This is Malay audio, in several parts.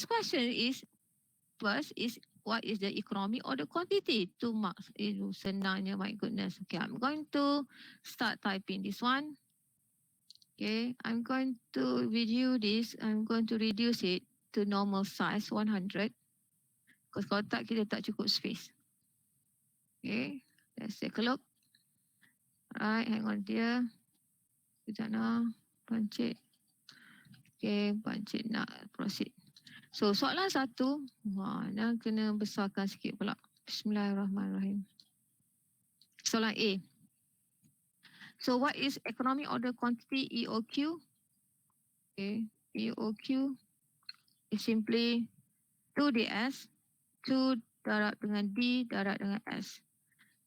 this question is, first is, what is the economy or the quantity? 2 marks. Itu senangnya, my goodness. Okay, I'm going to start typing this one. Okay, I'm going to review this. I'm going to reduce it to normal size 100. Because kalau tak, kita tak cukup space. Okay, let's take a look. Alright, hang on dia. Sekejap nak pancit. Okay, pancit nak proceed. So, soalan 1. Wah, nak kena besarkan sikit pula. Bismillahirrahmanirrahim. Soalan A. So, what is economic order quantity EOQ? Okay, EOQ is simply 2DS, 2 darab dengan D darab dengan S.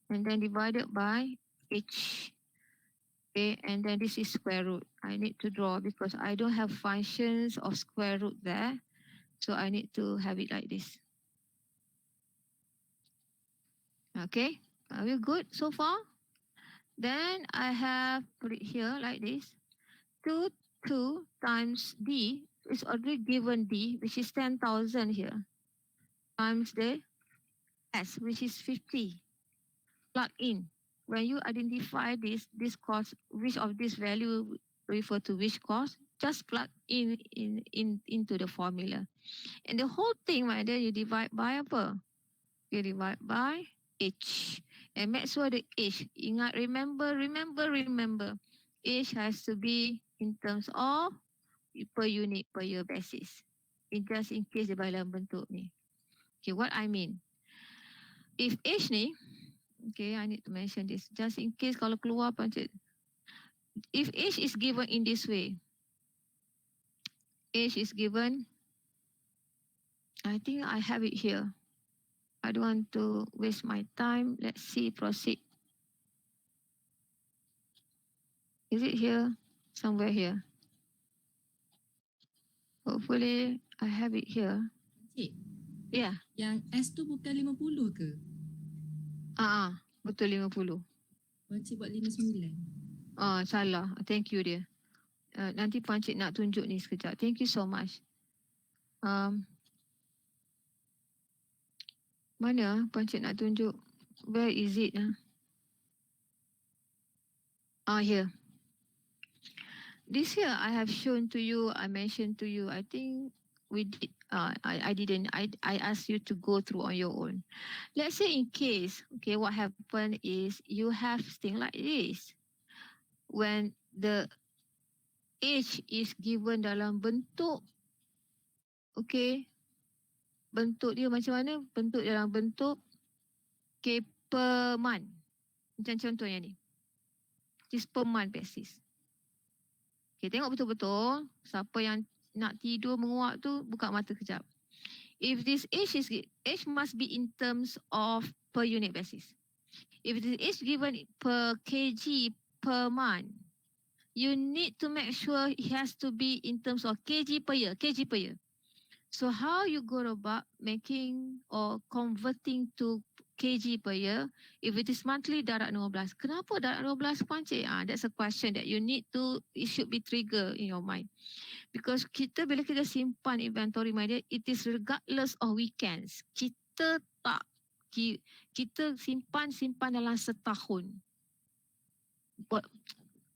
And then divided by H. Okay, and then this is square root. I need to draw because I don't have functions of square root there. So I need to have it like this. Okay, are we good so far? Then I have put it here like this. 2 times D is already given D, which is 10,000 here, times the S, which is 50. Plug in. When you identify this cost, which of this value refer to which cost, just plug into the formula. And the whole thing, my dear, you divide by apa? You divide by H. And make sure the H, ingat, remember. H has to be in terms of per unit per year basis. Just in case dia dalam bentuk ni. Okay, what I mean. If H ni, okay, I need to mention this. Just in case kalau keluar pancit. If H is given in this way, H is given, I think I have it here. I don't want to waste my time. Let's see, proceed. Is it here? Somewhere here. Hopefully, I have it here. Cik, Yeah. yang S tu bukan 50 ke? Betul 50. Cik buat 59. Salah. Thank you dia. Nanti Pancik nak tunjuk ni sekejap. Thank you so much. Mana Pancik nak tunjuk? Where is it? Here. This here I have shown to you, I mentioned to you. I think we did. I didn't. I asked you to go through on your own. Let's say in case, okay, what happened is you have thing like this. When the H is given dalam bentuk, okay, bentuk dia macam mana? Bentuk dalam bentuk okay, per month. Macam contohnya ni. This per month basis. Okay, tengok betul-betul. Siapa yang nak tidur menguap tu, buka mata kejap. If this H must be in terms of per unit basis. If this H given per kg per month, you need to make sure it has to be in terms of kg per year. So how you go about making or converting to kg per year? If it is monthly, darab 12. Kenapa darab 12 Pancik? That's a question that you need to, it should be trigger in your mind. Because bila kita simpan inventory, my dear, it is regardless of weekends. Kita simpan dalam setahun.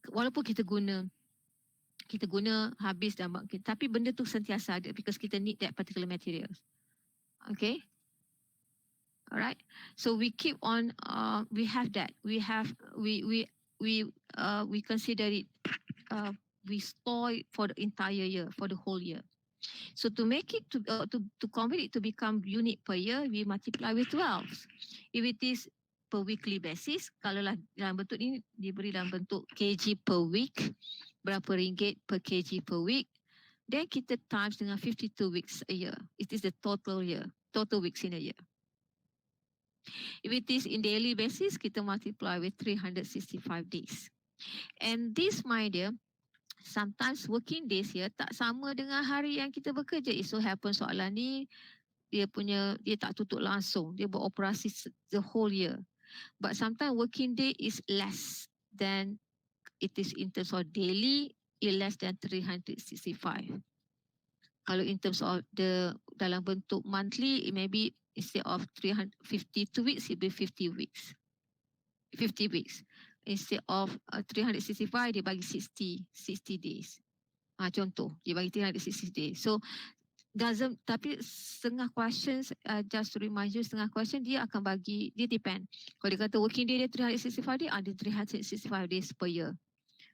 Walaupun kita guna habis dan tapi benda tu sentiasa ada because kita need that particular materials. Okay, alright, so we keep on we have that, we consider it, we store it for the entire year, for the whole year. So to make it to convert it to become unit per year, we multiply with 12. If it is per weekly basis, kalau lah dalam bentuk ni diberi dalam bentuk kg per week, berapa ringgit per kg per week, then kita times dengan 52 weeks a year. It is the total weeks in a year. If it is in daily basis, kita multiply with 365 days. And this, my dear, sometimes working days here tak sama dengan hari yang kita bekerja. It so happen soalan ni dia tak tutup langsung, dia beroperasi the whole year. But sometimes working day is less than it is in terms of daily, is less than 365. Kalau in terms of dalam bentuk monthly, it maybe instead of 352 weeks, it will be 50 weeks. 50 weeks. Instead of 365, dia bagi 60 days. Contoh, dia bagi 360 days. So, tapi setengah questions, just to remind you, setengah question dia akan bagi, dia depend. Kalau dia kata working day dia 365 days, ada 365 days per year.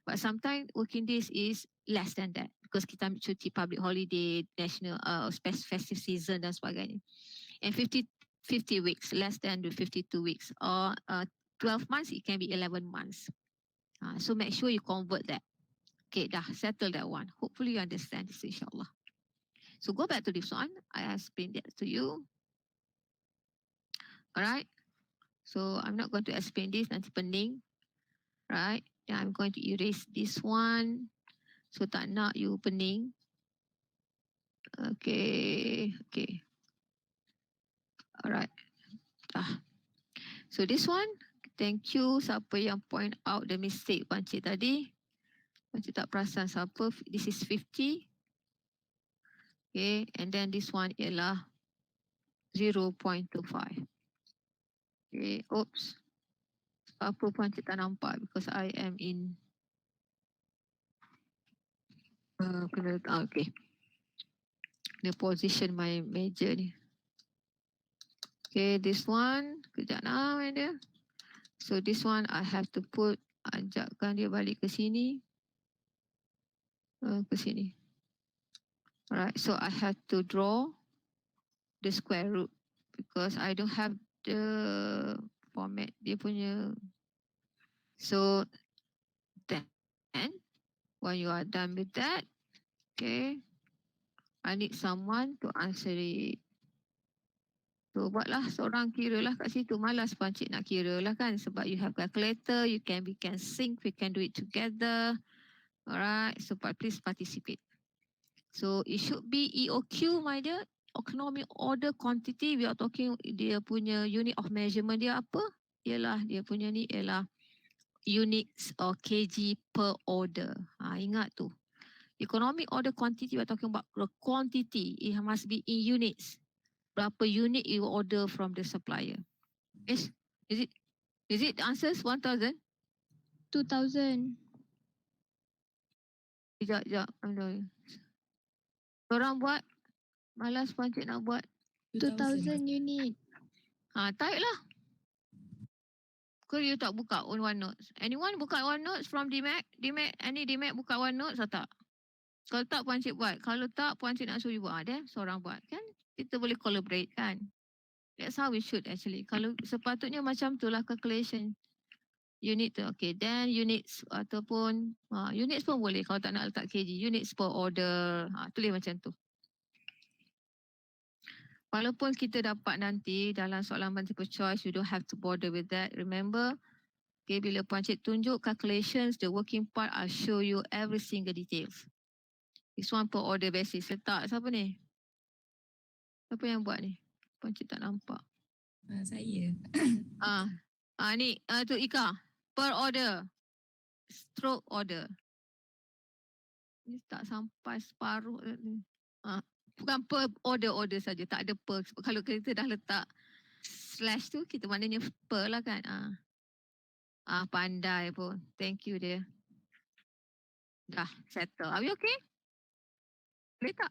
But sometimes working days is less than that because kita ambil cuti public holiday, national festive season dan sebagainya. And 50 weeks, less than the 52 weeks. Or 12 months, it can be 11 months. So make sure you convert that. Okay, dah settle that one. Hopefully you understand this, insyaAllah. So go back to this one. I explained that to you. Alright. So I'm not going to explain this, nanti pening. Right. Then I'm going to erase this one. So tak nak you pening. Okay. Alright. So this one, thank you siapa yang point out the mistake Pancik tadi. Pancik tak perasan siapa. This is 50. Okay, and then this one ialah 0.25. Okay, oops. Apa Pancik tak nampak because I am in okay. The position my meja ni. Okay, this one. Kejap nak dia. So this one I have to put, ajakkan dia balik ke sini. Ke sini. Alright, so I have to draw the square root because I don't have the format dia punya. So then when you are done with that, okay, I need someone to answer it. So buatlah seorang kira lah kat situ. Malas Pancik nak kira lah kan. Sebab you have calculator, we can sync, we can do it together. Alright, so please participate. So it should be EOQ, my dear. Economic order quantity. We are talking dia punya unit of measurement dia apa? Ialah dia punya ni ialah units or kg per order. Ingat tu. Economic order quantity, we are talking about the quantity. It must be in units. Berapa unit you order from the supplier. Yes? Is it the answers 1,000? 2,000. Sekejap. Orang buat. Malas Pancik nak buat. 2,000 unit. Type lah. Kau you tak buka OneNote? Anyone buka OneNote from DMAC? Any DMAC buka OneNote atau tak? Kalau tak Pancik buat. Kalau tak Pancik nak suruh you buat. Seorang buat kan? Kita boleh collaborate kan? That's how we should actually. Kalau sepatutnya macam tu lah calculation. Unit tu. Okay, then units ataupun units pun boleh kalau tak nak letak kg. Units per order. Tulis macam tu. Walaupun kita dapat nanti dalam soalan multiple choice, you don't have to bother with that. Remember, okay, bila Pancik tunjuk calculations, the working part, I'll show you every single details. This one per order basis. Letak siapa ni? Siapa yang buat ni? Pancik tak nampak. Saya. Ni tu Ika. Per order. Stroke order. Ni tak sampai separuh. Bukan per order saja. Tak ada per. Kalau kita dah letak slash tu, kita maknanya per lah kan. Pandai pun. Thank you dia. Dah settle. Are we okay? Boleh tak?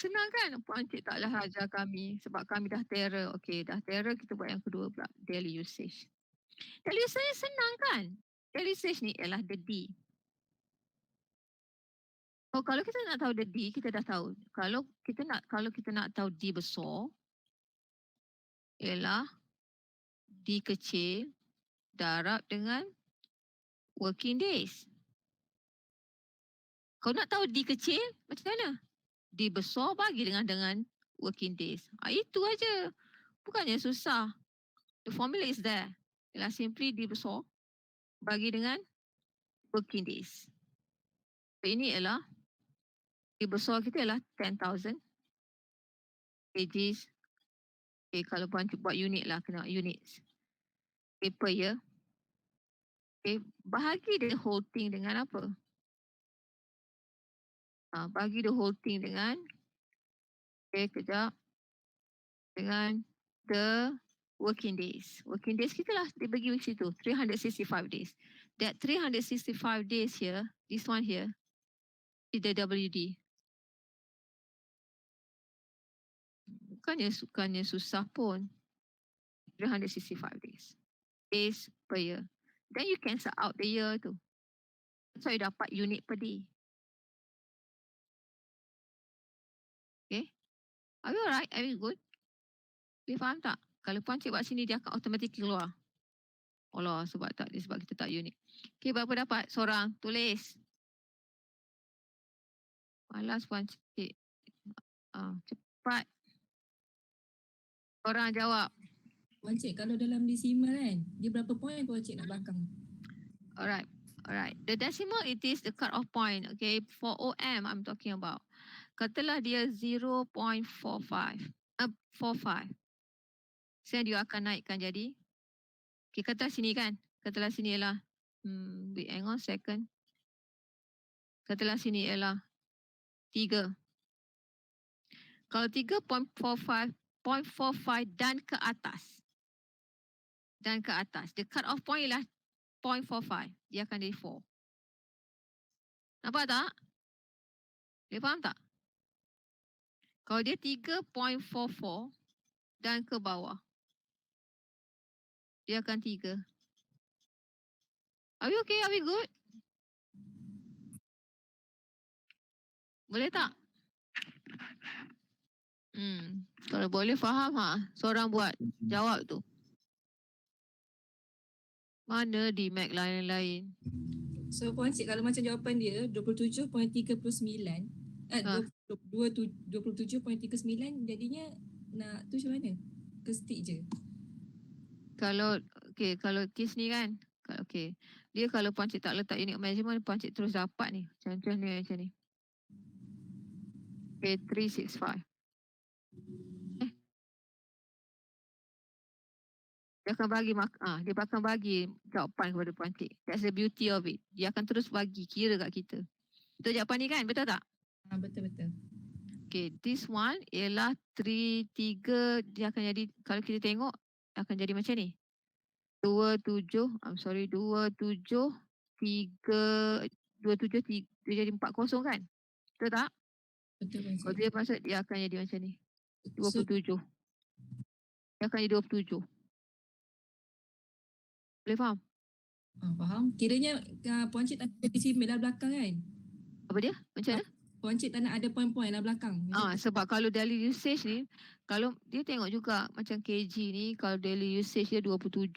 Senang kan? Pancik taklah ajar kami. Sebab kami dah terror. Okay, dah terror. Kita buat yang kedua pula. Daily usage. Daily usage senang kan? Daily usage ni ialah the D. Kalau kita nak tahu the D, kita dah tahu. Kalau kita nak tahu D besar, ialah D kecil darab dengan working days. Kau nak tahu D kecil, macam mana? D besar bagi dengan working days. Itu aja. Bukannya susah. The formula is there. Ialah simply D besar bagi dengan working days. So, ini ialah D besar kita ialah 10,000 kgs. Okay, kalau Pancik buat unit lah, kena units. Okay, per year. Okay, bahagi the whole thing dengan apa? Bagi the whole thing dengan Okay, kejap. Dengan the working days. Working days kita lah, dia bagi situ, 365 days. That 365 days here, this one here, is the WD. Bukannya susah pun. 365 days. Days per year. Then you cancel out the year tu. So you dapat unit per day. Okay. Are you alright? Are you good? Boleh faham tak? Kalau puan cik buat sini, dia akan automatic keluar. Allah, sebab kita tak unit. Okay, berapa dapat? Seorang. Tulis. Malas puan cik. Cepat. Orang jawab. Puan Cik, kalau dalam desimal kan, dia berapa poin Puan Cik nak belakang? Alright. Alright. The decimal, it is the cut-off point. Okay. For OM, I'm talking about. Katalah dia 0.45. 45. So, dia akan naikkan jadi. Okay, katalah sini kan. Katalah sini ialah. Wait, hang on second. Katalah sini ialah 3. Kalau 3.45 dan ke atas. Dan ke atas. The cut-off point ialah 0.45. Dia akan jadi 4. Nampak tak? Dia faham tak? Kalau dia 3.44 dan ke bawah. Dia akan 3. Are we okay? Are we good? Boleh tak? Kalau boleh faham seorang buat jawab tu. Mana di Mac lain-lain? So Puan Cik, kalau macam jawapan dia 27.39, 27.39 jadinya nak tu macam mana? Ke stick je? Kalau kes ni kan. Okay. Dia kalau puan cik tak letak unit measurement, puan cik terus dapat ni. Macam ni. Okay, 365. Dia akan bagi jawapan kepada puan cik. That's the beauty of it. Dia akan terus bagi kira kat kita. Betul jawapan ni kan? Betul tak? Betul. Okay, this one ialah 3, dia akan jadi, kalau kita tengok, akan jadi macam ni. 27, 3, 27, dia jadi 40 kan? Betul tak? Betul Puan Kalau Cik. dia masuk, dia akan jadi macam ni. 27. Dia akan jadi 27. Boleh faham? Faham. Kiranya Puan Cik tak ada desimal lah belakang kan? Apa dia? Macam mana? Puan Cik tak nak ada poin-poin lah belakang. Sebab kalau daily usage ni, kalau dia tengok juga macam kg ni, kalau daily usage dia 27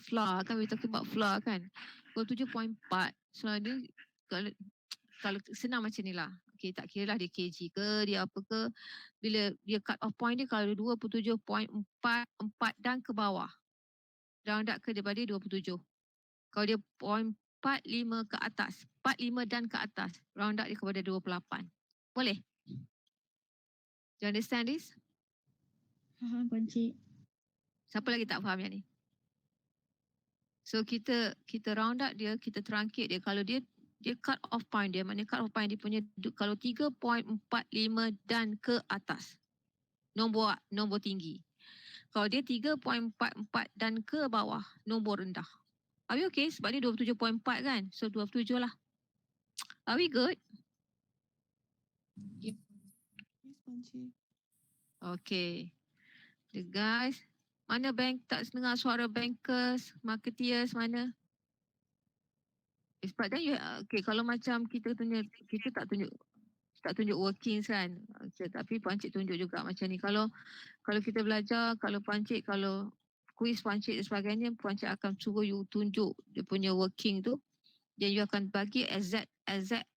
FLA kan, we talking about FLA kan, 27.4. So ni kalau senang macam ni lah. Okay, tak kira lah dia kg ke, dia apa ke, bila dia cut off point dia kalau 27.44 dan ke bawah, round up ke daripada 27. Kalau dia 0.45 ke atas, 45 dan ke atas, round up dia kepada 28. Boleh? Do you understand this? Faham Puan Cik. Siapa lagi tak faham yang ni? So kita round up dia, kita truncated dia. Kalau dia cut off point dia, maknanya cut off point dia punya kalau 3.45 dan ke atas. Nombor tinggi. Kalau dia 3.44 dan ke bawah, nombor rendah. Are we okay? Sebab dia 27.4 kan? So 27 lah. Are we good? Yes, Puan Cik. Okay. The guys, mana bank tak dengar suara bankers, marketeers, mana? Sebab then okay, kalau macam kita tak tunjuk workings kan. Tapi puan cik tunjuk juga macam ni. Kalau kita belajar, kalau puan cik, kalau quiz puan cik dan sebagainya, puan cik akan suruh you tunjuk dia punya working tu. Then you akan bagi exact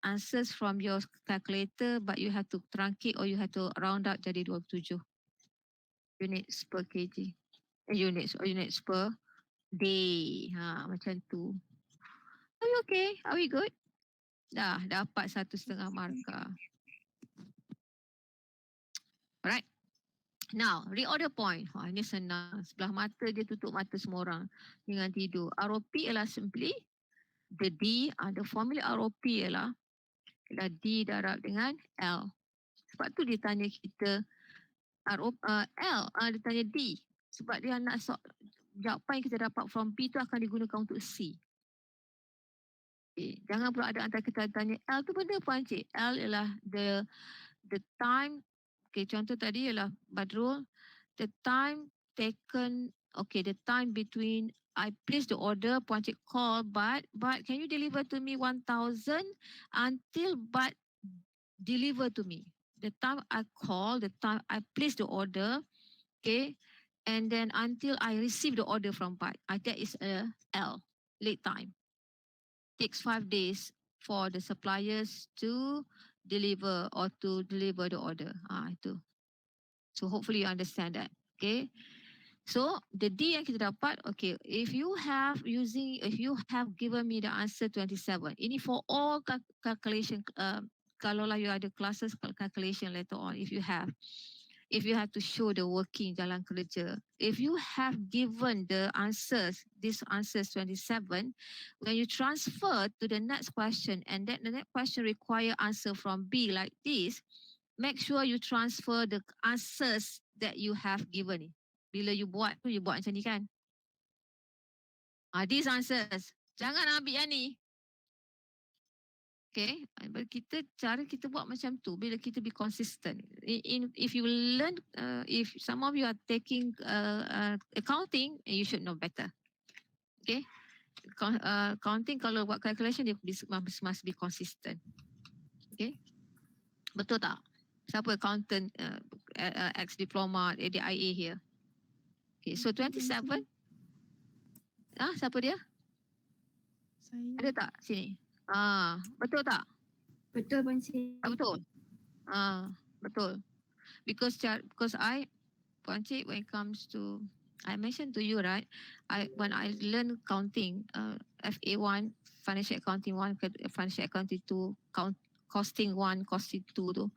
answers from your calculator, but you have to truncate or you have to round up jadi 27 units per kg. Units per day. Macam tu. Are we okay? Are we good? Dah dapat 1.5 markah. Alright. Now, reorder point. Ini senang. Sebelah mata dia tutup mata semua orang dengan tidur. ROP ialah simply the D, the formula ROP ialah D darab dengan L. Sebab tu dia tanya kita L, dia tanya D. Sebab dia nak jawapan yang kita dapat from B tu akan digunakan untuk C. Okay. Jangan pula ada antara kita tanya L tu benda apa Encik? L ialah the time. Okay, contoh tadi ialah Badrul, the time taken, okay, the time between I place the order, Puan Cik call, but can you deliver to me 1,000 until but deliver to me. The time I call, the time I place the order, okay, and then until I receive the order from Bat, that is a L, lead time. Takes 5 days for the suppliers to deliver the order. Itu. So hopefully you understand that. Okay. So the D yang kita dapat, okay, if you have given me the answer 27, ini for all calculation, kalaulah you ada classes calculation later on, if you have to show the working jalan kerja, if you have given these answers 27, when you transfer to the next question and then the next question require answer from B like this, make sure you transfer the answers that you have given. Bila you buat macam ni kan. These answers. Jangan ambil yang ni. Okay. Cara kita buat macam tu. Bila kita be consistent. If you learn, if some of you are taking accounting, you should know better. Okay. Accounting kalau buat calculation, dia must be consistent. Okay. Betul tak? Siapa accountant, ex-diploma, ADIA here? Okay, so 27. Siapa dia? Saya. Ada tak sini? Betul tak? Betul Puan Cik. Tak betul? Betul. Because Puan Cik, when it comes to, I mentioned to you, right? When I learn accounting, FA1, financial accounting 1, financial accounting 2, costing 1, costing 2 tu,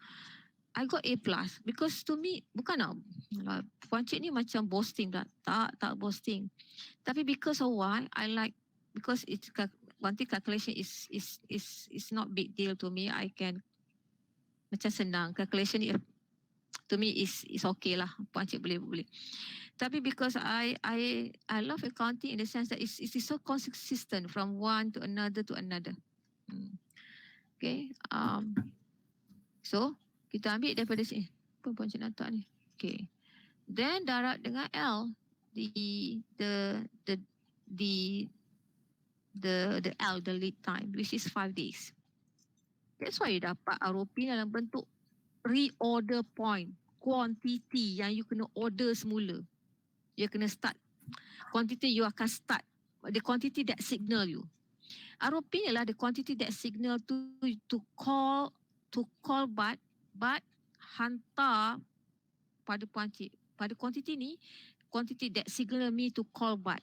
I got A+. Because to me, bukan nak, Puan Cik ni macam boasting tak? Tak boasting. Tapi because of why, because it's one thing, calculation is not big deal to me. I can macam senang. Calculation to me is okay lah. Puan Cik boleh. Tapi because I love accounting in the sense that it's so consistent from one to another. Okay. So kita ambil daripada sini. Apa Puan Cik nak letak ni? Okay. Then darab dengan L, the L, the lead time, which is 5 days. That's why you dapat ROP dalam bentuk reorder point, quantity yang you kena order semula. You kena start. Quantity you akan start. The quantity that signal you. ROP ialah the quantity that signal to call but hantar pada Puan Cik. Pada quantity ni, quantity that signal me to call but.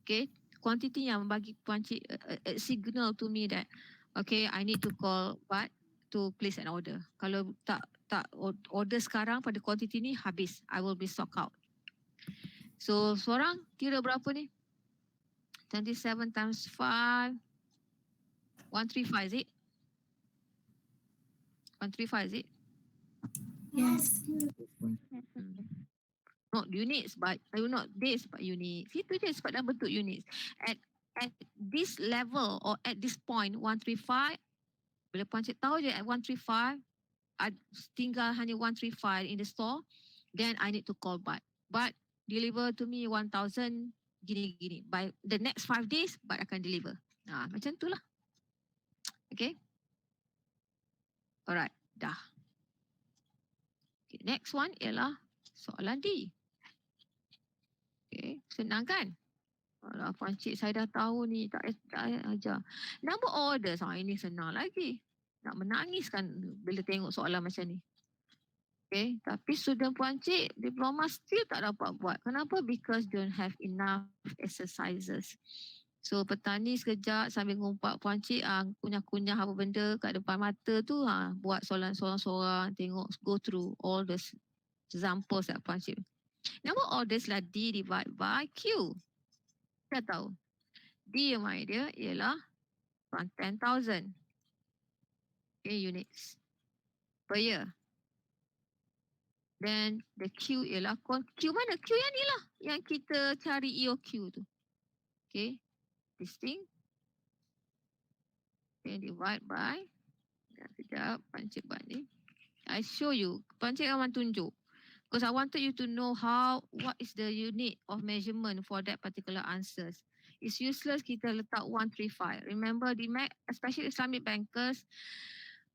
Okay, quantity yang bagi Puan Cik signal to me that okay, I need to call but to place an order. Kalau tak order sekarang pada quantity ni habis, I will be stock out. So seorang kira berapa ni? 27 times 5, 135 is it? 135 is it? Yes. Not units, but not days, but units. Itu je sebab dalam bentuk units. At this level or at this point 135, bila Puan Cik tahu je at 135, tinggal hanya 135 in the store, then I need to call but deliver to me 1,000 gini. By the next 5 days, but akan deliver. Macam tu lah. Okay. Alright, dah. Okay, next one ialah soalan D. Okay, senang kan? Alah, Puan Cik saya dah tahu ni, tak ajar. Number orders, ini senang lagi. Nak menangis kan bila tengok soalan macam ni. Okay, tapi student Puan Cik, diploma still tak dapat buat. Kenapa? Because don't have enough exercises. So petani sekejap sambil ngumpat Puan Cik, kunyah-kunyah apa benda kat depan mata tu, buat soalan sorang-sorang, tengok, go through all the examples that Puan Cik. Number orders lah D divide by Q. Kita tahu. D yang mana dia ialah 10,000. Okay, units. per year. Then the Q ialah Q mana? Q yang ni lah yang kita cari EOQ tu. Okay. This thing. Then divide by. Sekejap. Pancik buat ni. I show you. Pancik akan tunjuk. Because I wanted you to know what is the unit of measurement for that particular answers. It's useless kita letak 135. Remember, especially Islamic bankers,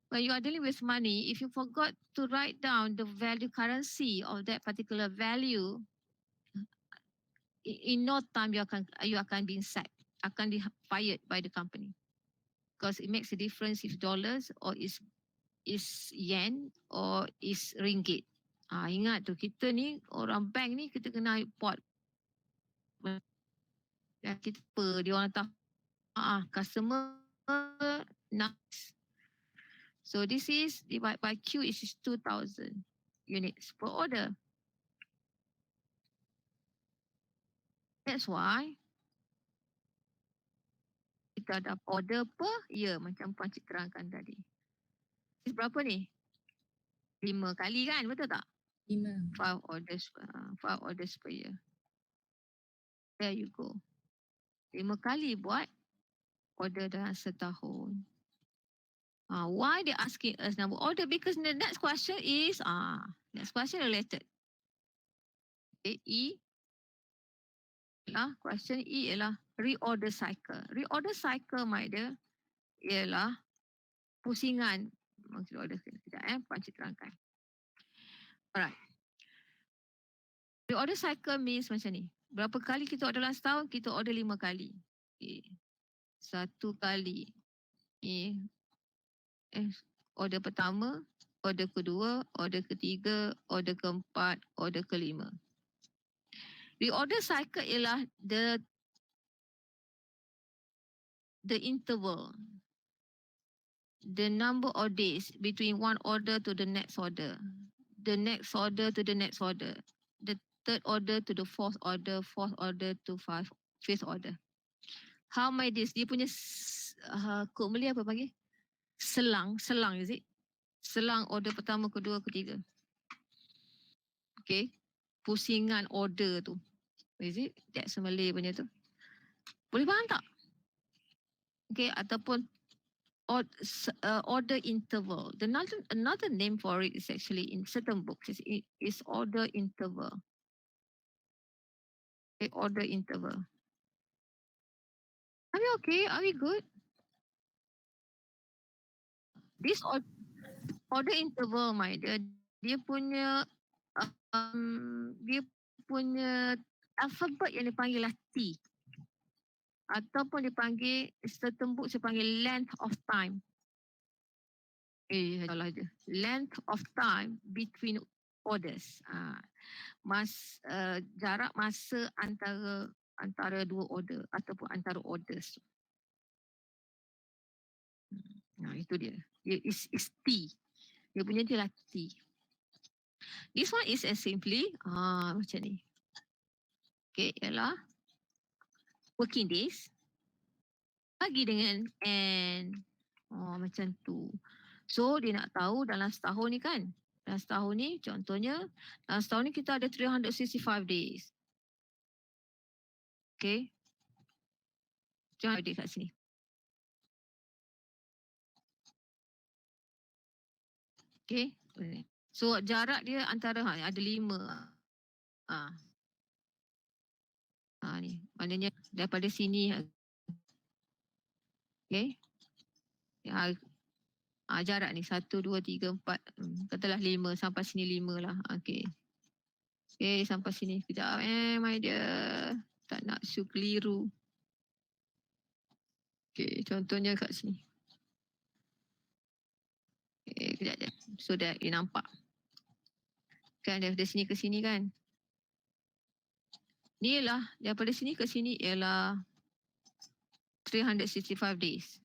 when you are dealing with money, if you forgot to write down the value currency of that particular value, in no time you akan be sacked, akan be fired by the company. Because it makes a difference if dollars or is yen or is ringgit. Ingat tu, kita ni orang bank ni kita kena report. Kita dia orang tahu customer nice. So this is divided by Q, is 2,000 units per order. That's why kita ada order per year macam Pancik terangkan tadi. Is berapa ni? 5 kali kan, betul tak? 5. 5 orders per year. There you go. 5 kali buat order dalam setahun. Why they asking us number order? Because the next question is next question related. Okay, question E ialah reorder cycle. Reorder cycle, my dear, ialah pusingan. Maksud order sekejap Pancik terangkan. Alright. Reorder cycle means macam ni. Berapa kali kita order dalam setahun? Kita order 5 kali. Okay. 1 kali. Order pertama, order kedua, order ketiga, order keempat, order kelima. Reorder cycle ialah the interval, the number of days between one order to the next order, the next order to the next order, the third order to the fourth order to fifth order. How many days? Dia punya kod Malay apa panggil? Selang is it? Selang order pertama, kedua, ketiga. Okay. Pusingan order tu. Is it? That's Malay punya tu. Boleh faham tak? Okay. Ataupun order interval. Another name for it is actually in certain books is order interval. Okay, order interval. Are we okay? Are we good? This order interval, my dear, dia punya alphabet yang dipanggil lah T. Ataupun dipanggil, certain books dipanggil length of time. Salah je. Length of time between orders. Jarak masa antara dua order ataupun antara orders. Itu dia. Is T. Dia punya dia lah T. This one is as simply macam ni. Okay, ialah working days bagi dengan N. Macam tu. So dia nak tahu dalam setahun ni kan. Dalam setahun ni contohnya dalam setahun ni kita ada 365 days. Okay. Jangan ada kat sini. Okay. So jarak dia antara ada 5. Ni maknanya daripada sini. Okay. Jarak ni 1, 2, 3, 4. Katalah 5 sampai sini 5 lah. Okay. Okay sampai sini. Sekejap my dear. Tak nak keliru. Okay contohnya kat sini. Okay kejap je. So that you nampak. Kan daripada sini ke sini kan. Ni lah daripada sini ke sini ialah 365 days.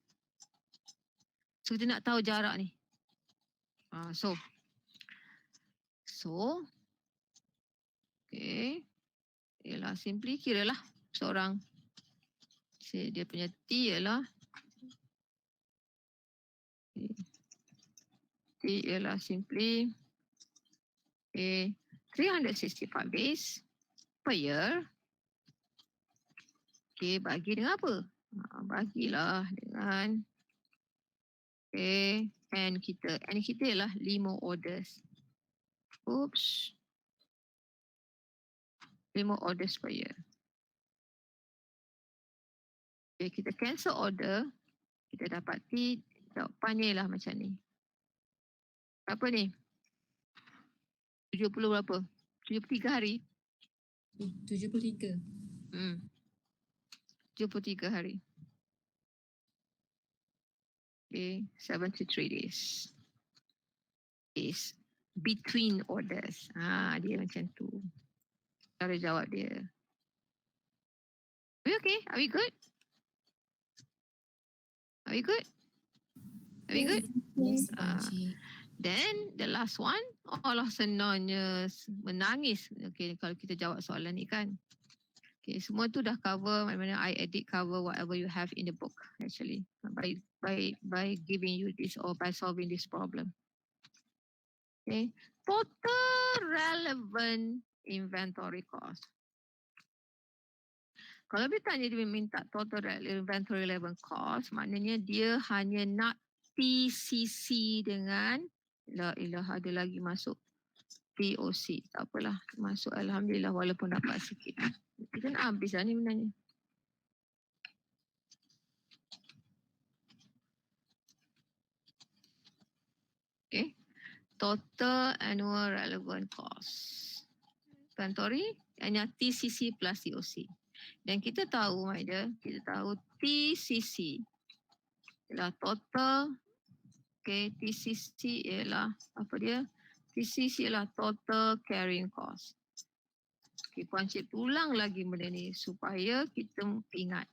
So kita nak tahu jarak ni. So okay. Ialah simply kira lah seorang. Dia punya T ialah ialah simply 365 days per year. Bagi dengan apa? Bagilah dengan N kita ialah 5 orders. Oops. 5 orders per year. Kita cancel order, kita dapati jawapannya ialah macam ni. Apa ni? 70 berapa? 73 hari. 73. 73 hari. 73 days. Is between orders. Dia macam tu. Cara jawab dia. Are we okay? Are we good? Are we good? Are we good? Yes, Pakcik. Then the last one, Allah senangnya menangis. Okay, kalau kita jawab soalan ni kan. Okay, semua tu dah cover, mana-mana I edit cover whatever you have in the book actually by giving you this or by solving this problem. Okay, total relevant inventory cost. Kalau dia minta total inventory relevant cost, maknanya dia hanya nak TCC dengan ada lagi masuk POC. Tak apalah, masuk alhamdulillah walaupun dapat sikit. Kita nak habis lah ni benarnya. Okay. Total annual relevant cost. Inventory hanya TCC plus COC. Dan kita tahu, kita tahu TCC ialah total. Okay, TCC ialah apa dia? TCC ialah total carrying cost. Okay, Puan Cik ulang lagi benda ni supaya kita ingat.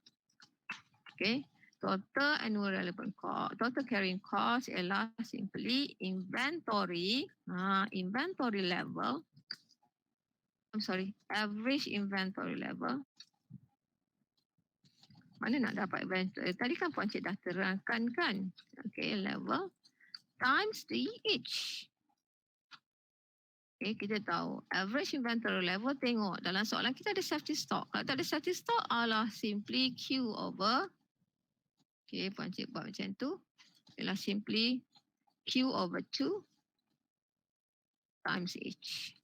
Okay, total annual relevant cost, total carrying cost ialah simply inventory, inventory level. Average inventory level. Mana nak dapat inventory? Tadi kan Puan Cik dah terangkan kan? Okay, level times the age. Okay, kita tahu average inventory level, tengok dalam soalan kita ada safety stock. Kalau tak ada safety stock, simply Q over. Okay, Puan Cik buat macam tu. Ialah simply Q over 2 times H.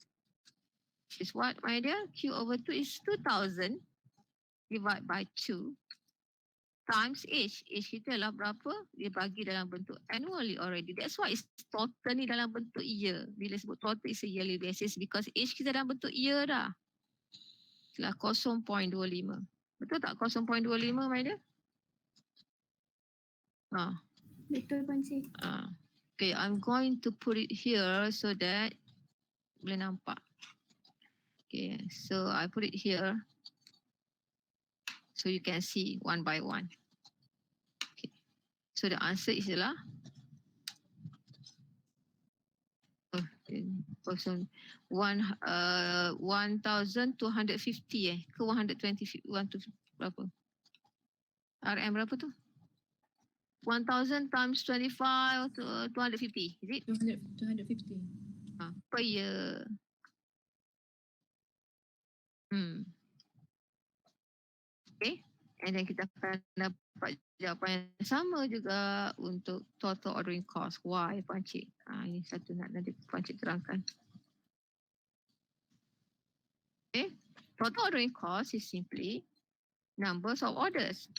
Which is what, my dear? Q over 2 is 2000 divided by 2 times H. H kita lah berapa? Dia bagi dalam bentuk annually already. That's why it's total ni dalam bentuk year. Bila sebut total is a yearly basis because H kita dalam bentuk year dah. Itulah 0.25. Betul tak 0.25, my dear? Betul Puan Cik. Okay, I'm going to put it here so that boleh nampak. Okay, so I put it here. So you can see one by one. Okay. So the answer is 1,250 ke 120 berapa? RM berapa tu? 1,000 times 25 to 250, is it? 250. Per year. Okay, and then kita akan dapat jawapan yang sama juga untuk total ordering cost. Why, Puan Cik? Ini satu nak nanti Puan Cik terangkan. Okay, total ordering cost is simply numbers of orders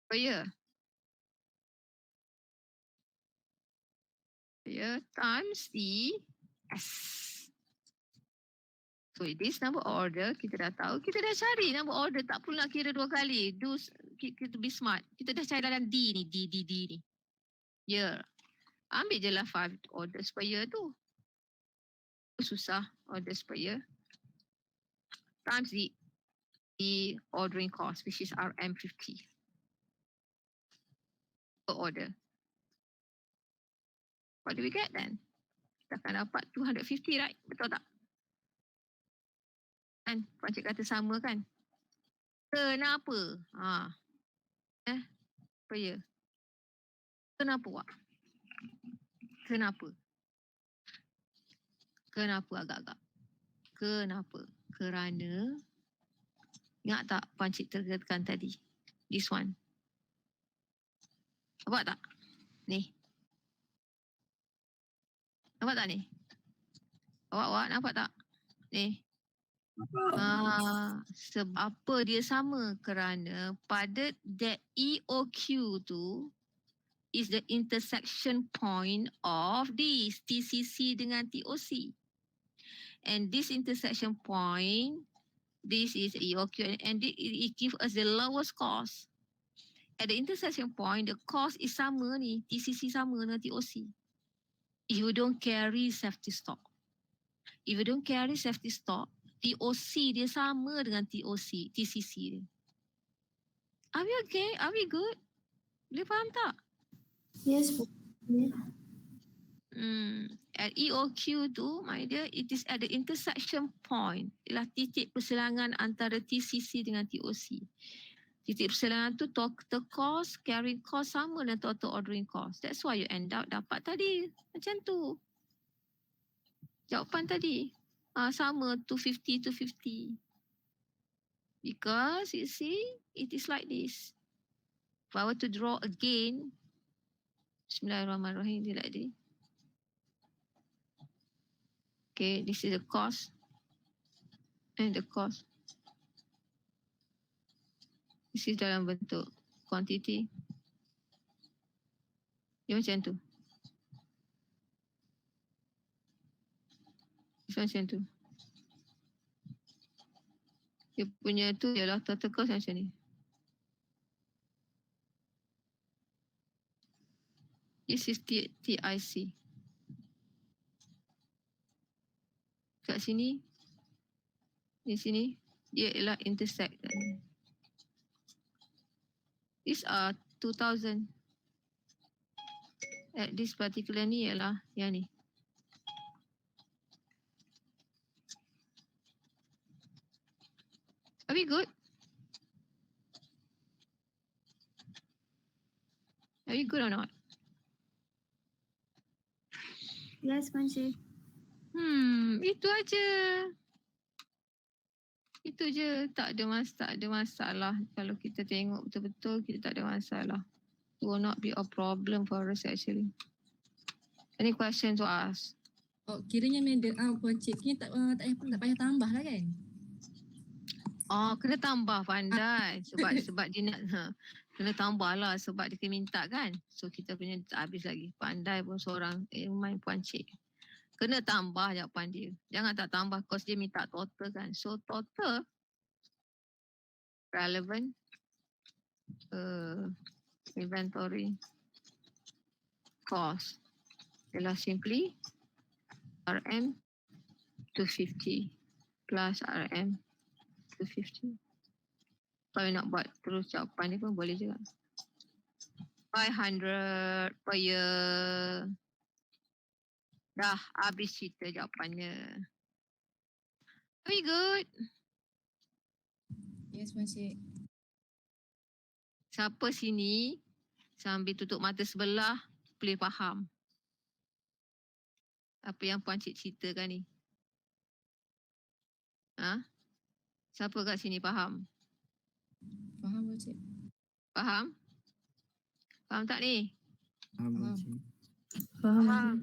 per year. Times the S. So this number order kita dah tahu, kita dah cari number order, tak perlu nak kira dua kali. Kita be smart. Kita dah cari dalam D ni, D ni. Year. Ambil je lah 5 orders per year tu. Susah orders per year. Times the ordering cost which is RM50 per order. What do we get then? Kita akan dapat 250, right? Betul tak? Kan? Puan Cik kata sama kan? Kenapa? Per year. Kenapa, Wak? Kenapa? Kenapa agak-agak? Kenapa? Kerana, ingat tak Pancik terangkan tadi? This one. Nampak tak? Ni. Nampak tak ni? Awak nampak tak? Ni. Sebab apa dia sama? Kerana pada that EOQ tu is the intersection point of this TCC dengan TOC. And this intersection point, this is EOQ and it gives us the lowest cost. At the intersection point, the cost is sama ni, TCC sama dengan TOC. If you don't carry safety stock. If you don't carry safety stock, TOC dia sama dengan TCC dia. Are we okay? Are we good? Boleh faham tak? Yes, Bu. Yeah. At EOQ tu, my dear, it is at the intersection point. Ialah titik persilangan antara TCC dengan TOC. Titik persilangan tu total cost, carrying cost sama dengan total ordering cost. That's why you end up dapat tadi. Macam tu. Jawapan tadi. Sama 250. Because you see, it is like this. If I were to draw again, Bismillahirrahmanirrahim, dia like this. Okay, this is the cost and the cost. This is dalam bentuk quantity. Dia macam tu. Macam tu. Dia punya tu ialah total cost macam ni. This is TIC. Kat sini, di sini, dia ialah intersect. These are 2000. At this particular ni ialah yang ni. Are we good? Are we good or not? Yes, Pancik. Itu aja. Itu je, tak ada masalah. Kalau kita tengok betul-betul, kita tak ada masalah. It will not be a problem for us actually. Any question to ask? Oh, kiranya madam, Pancik, tak payah tambah lah kan? Kena tambah pandai sebab dia nak kena tambah lah sebab dia kena minta kan. So kita punya tak habis lagi. Pandai pun seorang main Pancik. Kena tambah jawapan dia. Jangan tak tambah cause dia minta total kan. So total relevant inventory cost ialah simply RM 250 plus RM 250. Kalau nak buat terus jawapan dia pun boleh juga. 500 per year. Dah habis cerita jawapannya. Very good. Yes, Pancik. Siapa sini sambil tutup mata sebelah boleh faham apa yang Pancik ceritakan ni? Siapa kat sini faham? Faham, Pancik? Faham? Faham tak ni? Faham. Faham.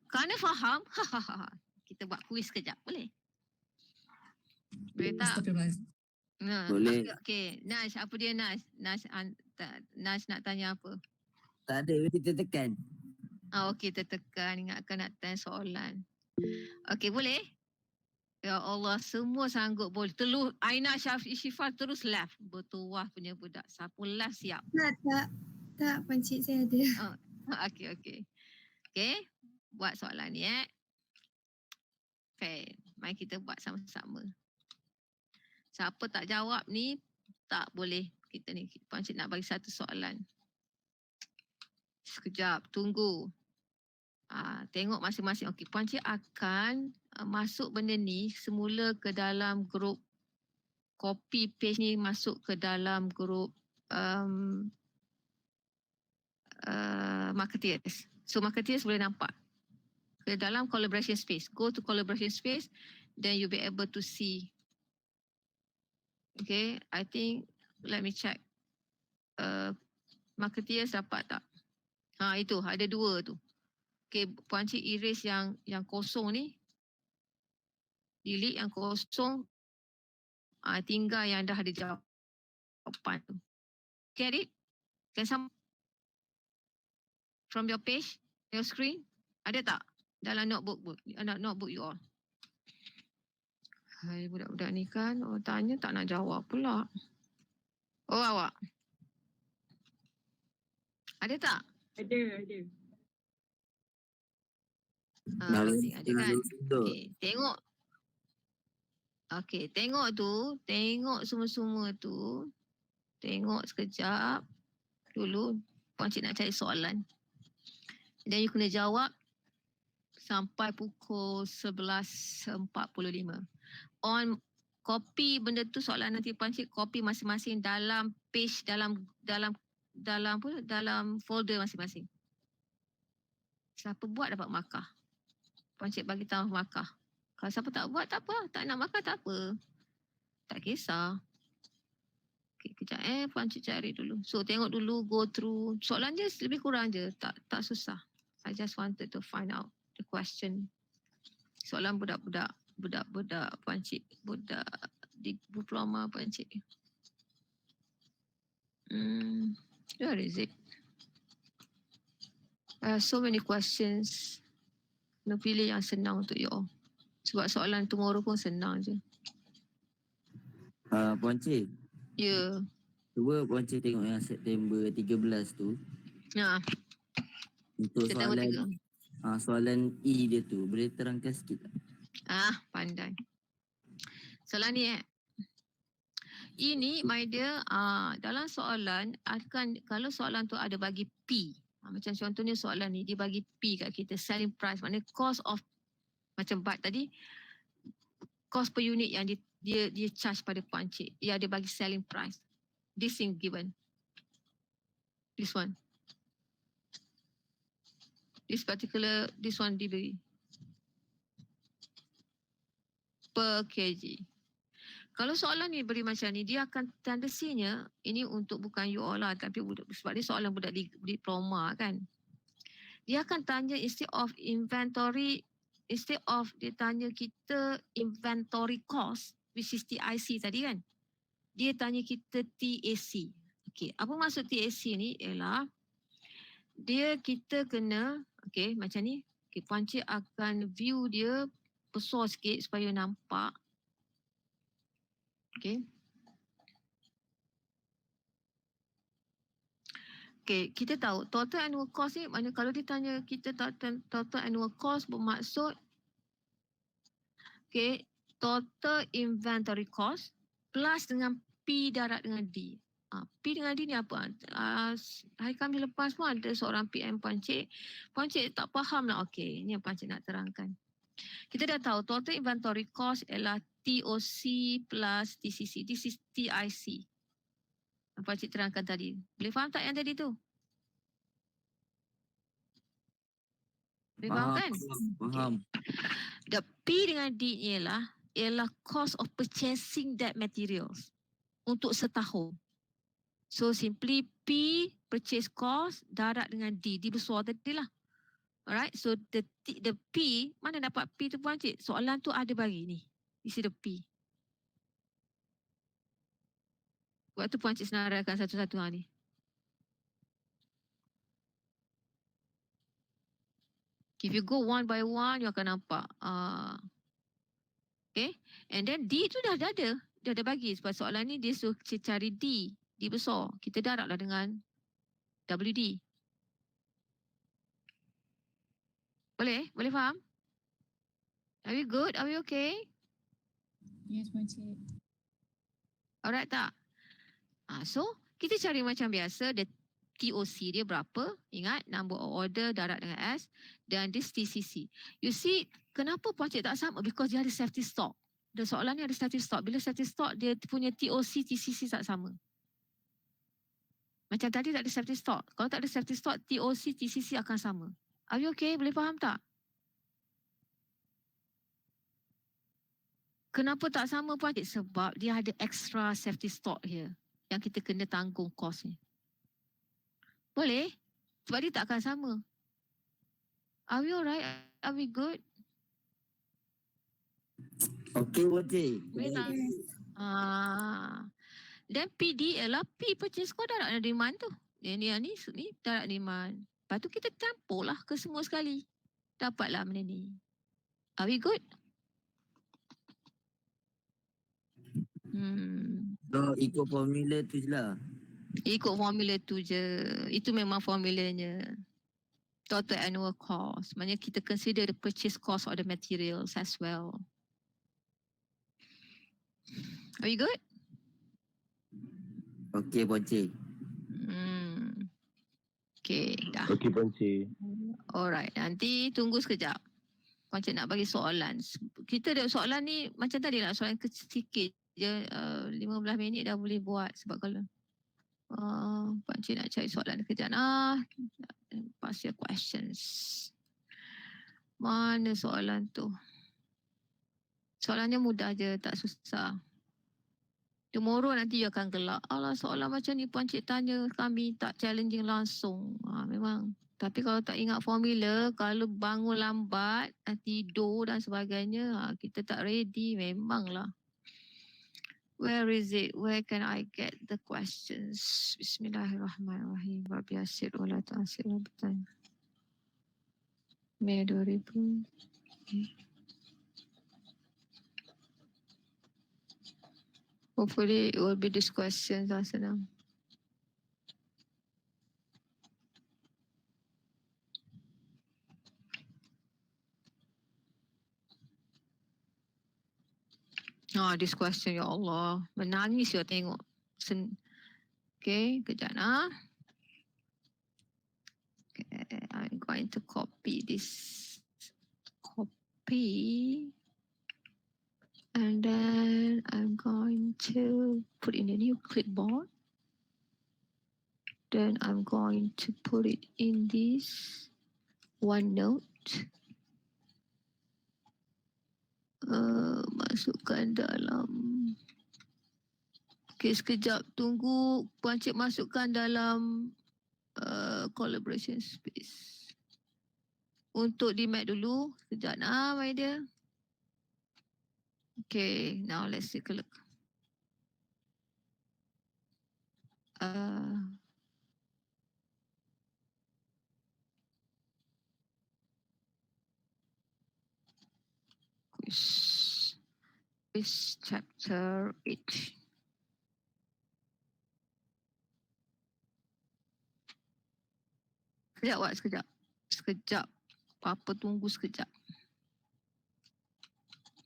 Kerana faham, kita buat kuis kejap, boleh? Boleh tak? Astagfirullahaladzim. Boleh. Okay. Nash, apa dia Nash? Nash nak tanya apa? Tak ada, kita tekan. Okey, tertekan. Ingatkan nak tanya soalan. Okey, boleh? Ya Allah, semua sanggup boleh. Aina Syifah terus left. Bertuah punya budak. Siapa left siap? Tak, Pancik saya ada. Okey. Okey, buat soalan ni Okay, mari kita buat sama-sama. Siapa tak jawab ni, tak boleh. Kita ni, Pancik nak bagi satu soalan. Sekejap, tunggu. Tengok masing-masing. Okey, Pancik akan masuk benda ni semula ke dalam grup copy paste ni masuk ke dalam grup marketeers. So marketeers boleh nampak. Ke dalam collaboration space. Go to collaboration space, then you'll be able to see. Okay, I think, let me check. Marketeers dapat tak? Itu, ada 2 tu. Okay, Puan Cik erase yang kosong ni. Delete yang kosong. Tinggal yang dah ada jawapan tu. Get it? Can some from your page, your screen? Ada tak? Dalam notebook you all. Hai, budak-budak ni kan, tanya tak nak jawab pula. Oh, awak. Ada tak? Ada. Ada kan? Tengok. Tengok tu. Tengok semua-semua tu. Tengok sekejap. Dulu, Puan Cik nak cari soalan. Dan you kena jawab sampai pukul 11.45. On copy benda tu soalan nanti Puan Cik copy masing-masing dalam page, dalam folder masing-masing. Siapa buat dapat markah. Puan Cik bagi tahu markah. Kalau siapa tak buat tak apa, tak nak markah tak apa. Tak kisah. Okay, kejap Puan Cik cari dulu. So tengok dulu, go through. Soalan je lebih kurang je, tak susah. I just wanted to find out the question. Soalan budak-budak Puan Cik, budak di diploma Puan Cik. Where is it? So many questions. Kena pilih yang senang untuk you all. Sebab soalan tomorrow pun senang je. Puan Cik. Ya. Cuba Puan Cik tengok yang September 13 tu. Untuk soalan E dia tu, boleh terangkan sikit tak? Pandai. Soalan ni ini my dear, dalam soalan kalau soalan tu ada bagi P. Macam contohnya soalan ni dia bagi P kat kita, selling price, maknanya cost of macam BAT tadi, cost per unit yang dia charge pada Puan Cik. Dia bagi selling price. This thing given. This one. This one diberi. Per kg. Kalau soalan ni beri macam ni, dia akan tendensinya, ini untuk bukan you all lah, tapi sebab ni soalan budak diploma kan. Dia akan tanya instead of dia tanya kita inventory cost, which is TIC tadi kan. Dia tanya kita TAC. Okay, apa maksud TAC ni ialah, kita kena, okay macam ni, okay, Puan Cik akan view dia besar sikit supaya nampak. Okay. Okay, kita tahu total annual cost ni, maknanya kalau ditanya kita total annual cost bermaksud okay, total inventory cost plus dengan P darab dengan D. P dengan D ni apa? Hari Khamis lepas pun ada seorang PM Puan Cik. Puan Cik tak faham lah. Okay, ni yang Puan Cik nak terangkan. Kita dah tahu total inventory cost ialah TOC plus TCC. This is TIC. Puan Cik terangkan tadi. Boleh faham tak yang tadi tu? Boleh faham kan? Faham. Okay. The P dengan D ni ialah cost of purchasing that materials untuk setahun. So simply P purchase cost darab dengan D. D besar tadi lah. Alright, so the P, mana dapat P tu Puan Cik? Soalan tu ada bagi ni. Isi the P. Waktu Puan Cik senaraikan satu-satu hari ni. If you go one by one, you akan nampak. Okay, and then D tu dah ada. Dia ada bagi. Sebab soalan ni dia suruh cari D. D besar. Kita darablah dengan WD. Boleh? Boleh faham? Are we good? Are we okay? Yes, Puan Cik. Alright tak? So, kita cari macam biasa. The TOC dia berapa? Ingat, number of order darab dengan S. Dan this TCC. You see, kenapa Puan Cik tak sama? Because dia ada safety stock. The soalan ni ada safety stock. Bila safety stock, dia punya TOC, TCC tak sama. Macam tadi tak ada safety stock. Kalau tak ada safety stock, TOC, TCC akan sama. Are you okay? Boleh faham tak? Kenapa tak sama Pakcik? Sebab dia ada extra safety stock here yang kita kena tanggung kos ni. Boleh? Sebab dia tak akan sama. Are we alright? Are we good? Okey, Pakcik. Boleh tak? Dan PDL lah. P purchase kau direct demand tu. Ni direct demand. Lepas tu kita campur lah ke semua sekali. Dapatlah benda ni. Are we good? So, ikut formula tu je lah. Ikut formula tu je. Itu memang formulanya. Total annual cost. Maknanya kita consider the purchase cost of the materials as well. Are you good? Okey, Pakcik. Okay, dah. Okey, Pakcik. Alright, nanti tunggu sekejap. Pakcik nak bagi soalan. Kita ada soalan ni macam tadi lah, soalan sikit je. 15 minit dah boleh buat. Sebab kalau Pakcik nak cari soalan kejap lah. Pass your questions. Mana soalan tu? Soalannya mudah je, tak susah. Tomorrow nanti you akan gelak. Alah, soalan macam ni Pakcik tanya kami tak challenging langsung. Memang. Tapi kalau tak ingat formula, kalau bangun lambat, tidur dan sebagainya, kita tak ready memanglah. Where is it? Where can I get the questions? Bismillahirrahmanirrahim. Rabbi Asir wala ta'asir wa betan. Mei 2000. Hopefully it will be these questions lah senang. This question, ya Allah. Menangis ya tengok. Okay, kejap lah. Okay, I'm going to copy this. Copy. And then I'm going to put in a new clipboard. Then I'm going to put it in this OneNote. Masukkan dalam. Okay, sekejap tunggu Pakcik masukkan dalam collaboration space. Untuk di Mac dulu. Sekejap nah, my dear. Okay, now let's take a look. Quiz chapter 8. Sekejap, Wak, sekejap. Sekejap. Papa tunggu sekejap.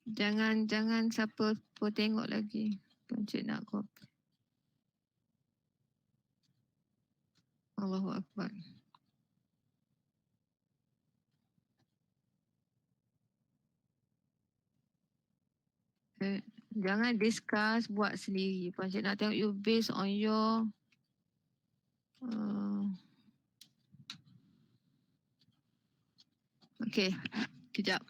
Jangan siapa tengok lagi. Pakcik nak copy. Allahu Akbar. Jangan discuss, buat sendiri. Pakcik nak tengok you based on your okay, kejap.